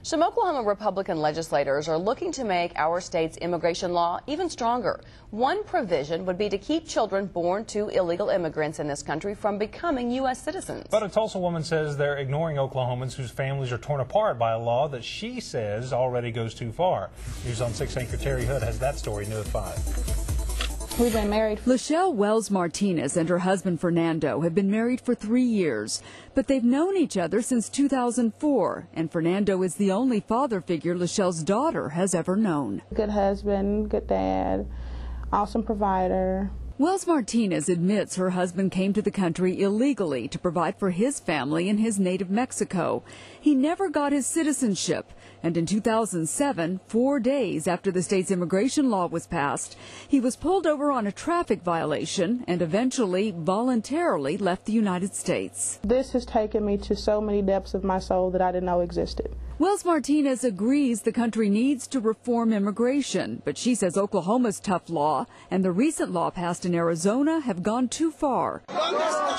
Some Oklahoma Republican legislators are looking to make our state's immigration law even stronger. One provision would be to keep children born to illegal immigrants in this country from becoming U.S. citizens. But a Tulsa woman says they're ignoring Oklahomans whose families are torn apart by a law that she says already goes too far. News on 6 anchor Terry Hood has that story new at 5. We've been married. Lachelle Wells Martinez and her husband Fernando have been married for 3 years, but they've known each other since 2004, and Fernando is the only father figure Lachelle's daughter has ever known. Good husband, good dad, awesome provider. Wells Martinez admits her husband came to the country illegally to provide for his family in his native Mexico. He never got his citizenship, and in 2007, 4 days after the state's immigration law was passed, he was pulled over on a traffic violation and eventually voluntarily left the United States. This has taken me to so many depths of my soul that I didn't know existed. Wells Martinez agrees the country needs to reform immigration, but she says Oklahoma's tough law and the recent law passed in Arizona have gone too far.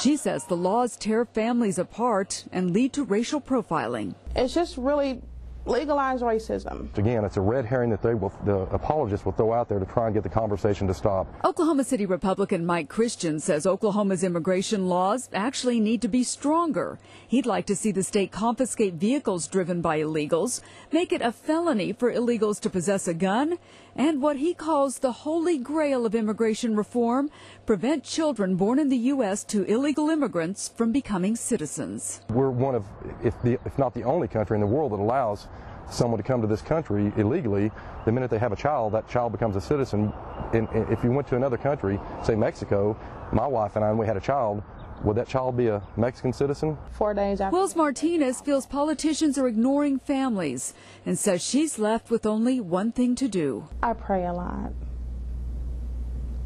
She says the laws tear families apart and lead to racial profiling. It's just really legalized racism. Again, it's a red herring that the apologists will throw out there to try and get the conversation to stop. Oklahoma City Republican Mike Christian says Oklahoma's immigration laws actually need to be stronger. He'd like to see the state confiscate vehicles driven by illegals, make it a felony for illegals to possess a gun, and what he calls the holy grail of immigration reform, prevent children born in the U.S. to illegal immigrants from becoming citizens. We're one of, if not the only country in the world that allows someone to come to this country illegally. The minute they have a child, that child becomes a citizen. And if you went to another country, say Mexico, my wife and I, and we had a child, would that child be a Mexican citizen? 4 days after. Wells Martinez feels politicians are ignoring families and says she's left with only one thing to do. I pray a lot.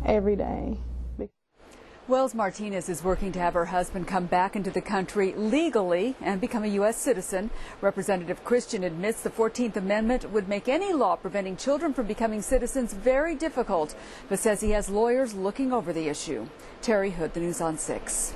Every day. Wells Martinez is working to have her husband come back into the country legally and become a U.S. citizen. Representative Christian admits the 14th Amendment would make any law preventing children from becoming citizens very difficult, but says he has lawyers looking over the issue. Terry Hood, the News on 6.